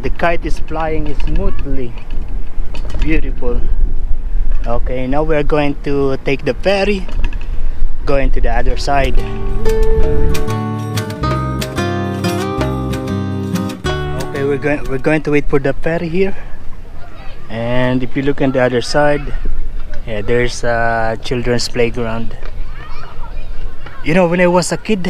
The kite is flying smoothly. Beautiful. Okay, now we're going to take the ferry, going to the other side. Okay, we're going to wait for the ferry here. And if you look on the other side, yeah, there's a children's playground. You know, when I was a kid,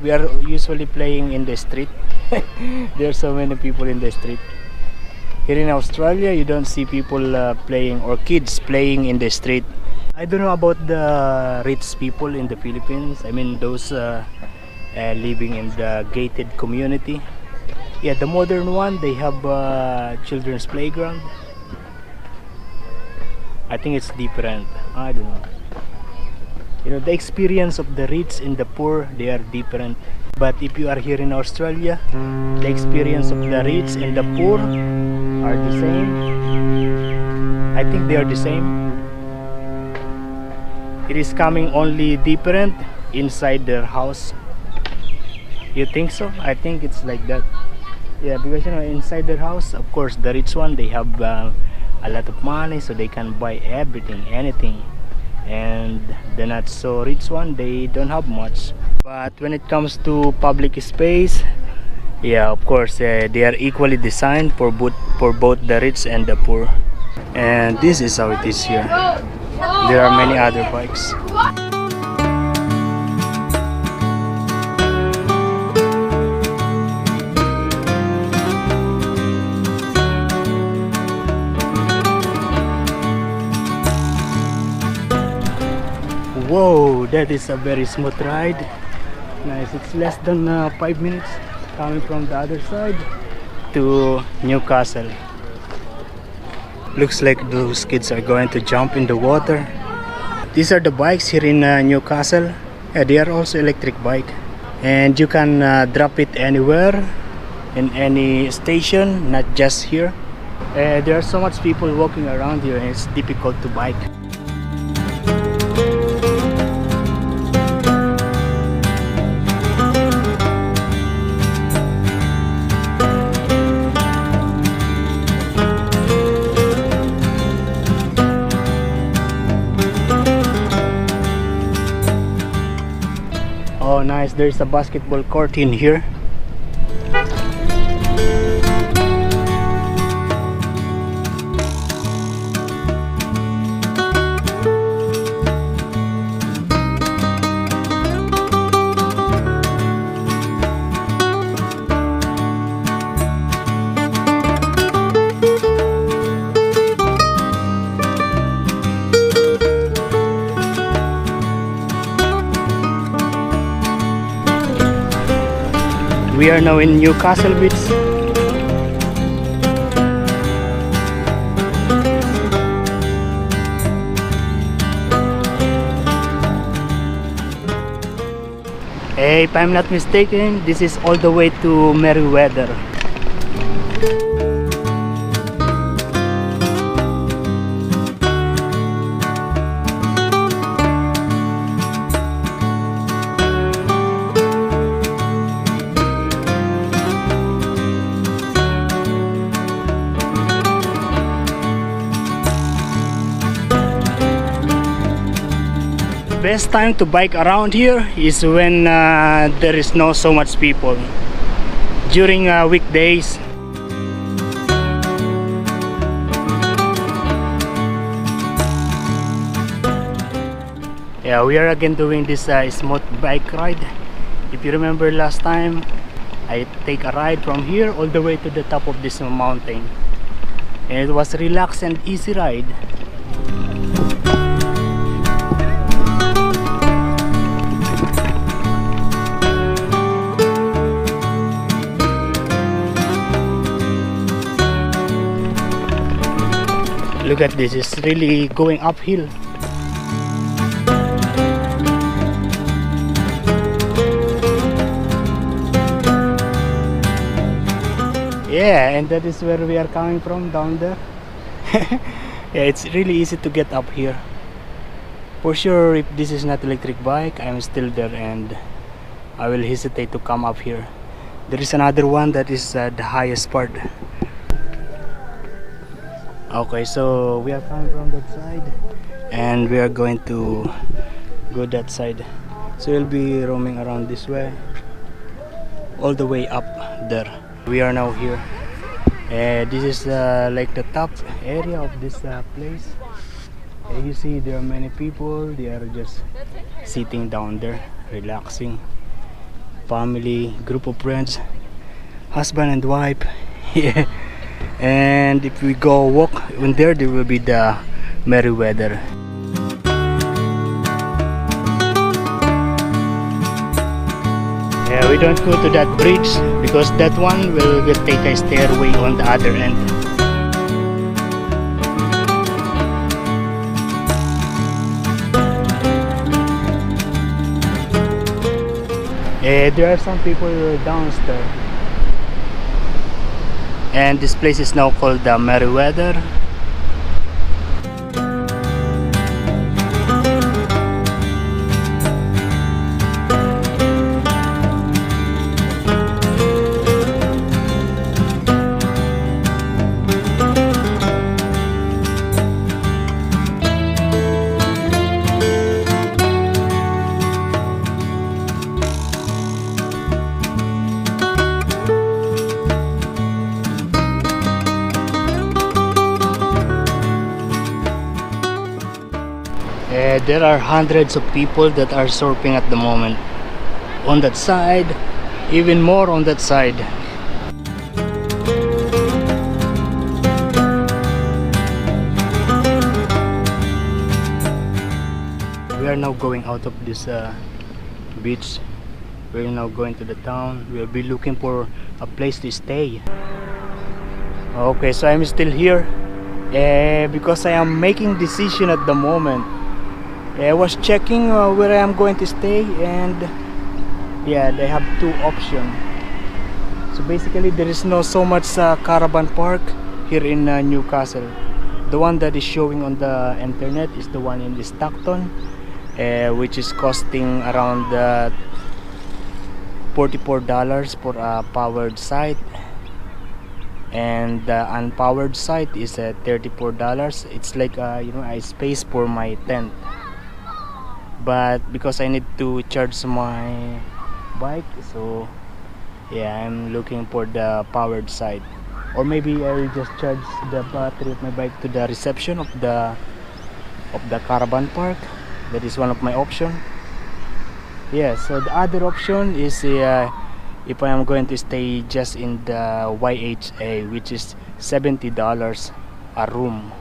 we are usually playing in the street. There are so many people in the street. Here in Australia, you don't see people playing or kids playing in the street. I don't know about the rich people in the Philippines. I mean those living in the gated community. Yeah, the modern one, they have children's playground. I think it's different. I don't know. You know, the experience of the rich and the poor, they are different. But if you are here in Australia, the experience of the rich and the poor are the same. I think they are the same. It is coming only different inside their house. You think so? I think it's like that. Yeah, because you know, inside their house, of course, the rich one, they have a lot of money, so they can buy everything, anything. And the not so rich one, they don't have much. But when it comes to public space, yeah, of course, they are equally designed for both the rich and the poor. And this is how it is here. There are many other bikes. Whoa, that is a very smooth ride. Nice. It's less than 5 minutes coming from the other side to Newcastle. Looks like those kids are going to jump in the water. These are the bikes here in Newcastle. Yeah, they are also electric bike, and you can drop it anywhere in any station, not just here. There are so much people walking around here, and it's difficult to bike. Oh, nice. There's a basketball court in here. We are now in Newcastle Beach. If I'm not mistaken, this is all the way to Merryweather. Best time to bike around here is when there is no so much people. During weekdays. Yeah, we are again doing this smooth bike ride. If you remember last time, I take a ride from here all the way to the top of this mountain, and it was a relaxed and easy ride. Look at this, it's really going uphill. Yeah, and that is where we are coming from, down there. Yeah, it's really easy to get up here. For sure, if this is not electric bike, I'm still there and I will hesitate to come up here. There is another one that is the highest part. Okay, so we are coming from that side and we are going to go that side. So we'll be roaming around this way all the way up there. We are now here. This is like the top area of this place. You see there are many people. They are just sitting down there, relaxing. Family, group of friends, husband and wife. Yeah. And if we go walk in there, there will be the Merryweather. Yeah, we don't go to that bridge because that one will take a stairway on the other end. There are some people downstairs. And this place is now called the Merryweather. There are hundreds of people that are surfing at the moment. On that side, even more on that side. We are now going out of this beach. We are now going to the town. We will be looking for a place to stay. Okay, so I'm still here because I am making decision at the moment. I was checking where I am going to stay, and yeah, they have two options. So basically there is no so much caravan park here in Newcastle. The one that is showing on the internet is the one in the Stockton, which is costing around $44 for a powered site, and the unpowered site is $34. It's like you know, a space for my tent. But because I need to charge my bike, so yeah, I'm looking for the powered side. Or maybe I will just charge the battery of my bike to the reception of the caravan park. That is one of my option. Yeah, so the other option is if I am going to stay just in the YHA, which is $70 a room.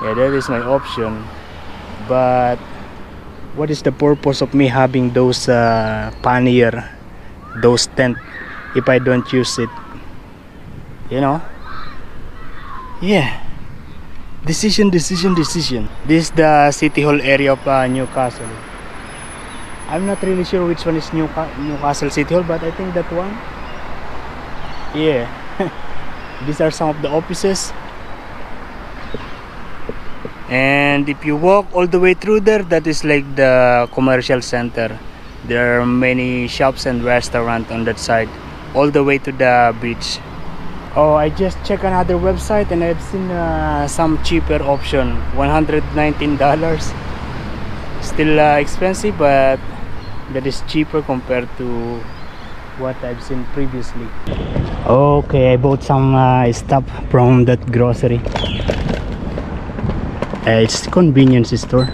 Yeah, that is my option. But what is the purpose of me having those pannier, those tent, if I don't use it? You know? Yeah. Decision. This is the City Hall area of Newcastle. I'm not really sure which one is Newcastle City Hall, but I think that one. Yeah. These are some of the offices. And if you walk all the way through there, that is like the commercial center. There are many shops and restaurants on that side, all the way to the beach. Oh, I just checked another website and I've seen some cheaper option, $119. Still expensive, but that is cheaper compared to what I've seen previously. Okay, I bought some stuff from that grocery. It's convenience store.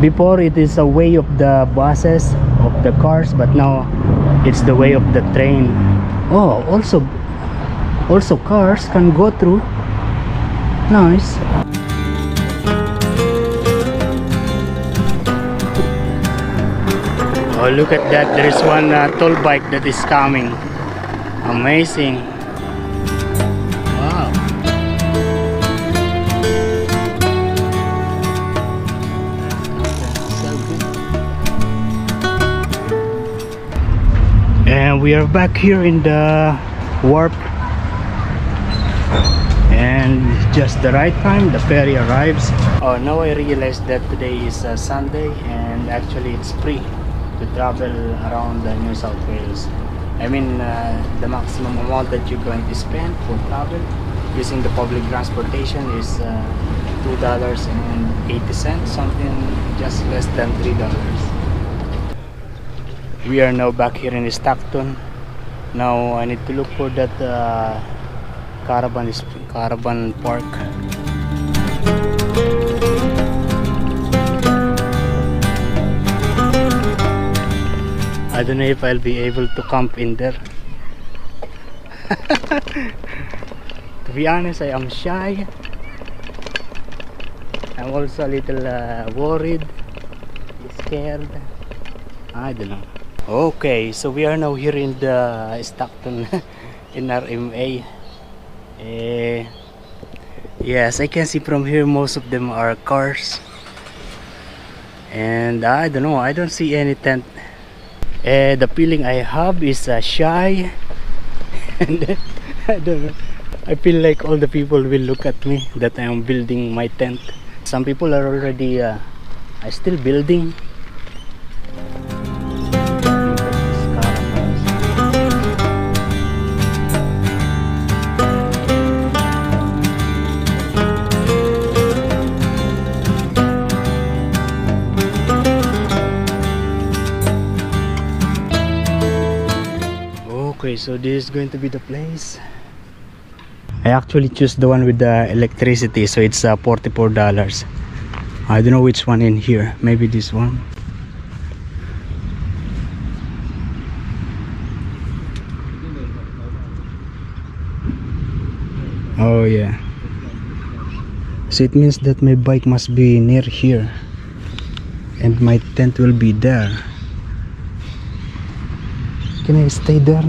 Before it is a way of the buses, of the cars, but now it's the way of the train. Oh, also cars can go through. Nice. Oh, look at that. There is one toll bike that is coming. Amazing. Wow. So good. And we are back here in the wharf. And just the right time, the ferry arrives. Oh, now I realized that today is Sunday and actually it's free. to travel around New South Wales. I mean, the maximum amount that you're going to spend for travel using the public transportation is $2.80, something just less than $3. We are now back here in Stockton. Now I need to look for that caravan park. I don't know if I'll be able to camp in there. To be honest, I am shy. I'm also a little worried, scared. I don't know. Okay, so we are now here in the Stockton in RMA. Yes, I can see from here most of them are cars. And I don't know, I don't see any tent. The feeling I have is shy. And I don't know, I feel like all the people will look at me that I am building my tent. Some people are already still building. Okay, so this is going to be the place. I actually choose the one with the electricity, so it's $44. I don't know which one in here. Maybe this one. Oh yeah. So it means that my bike must be near here and my tent will be there. Can I stay there?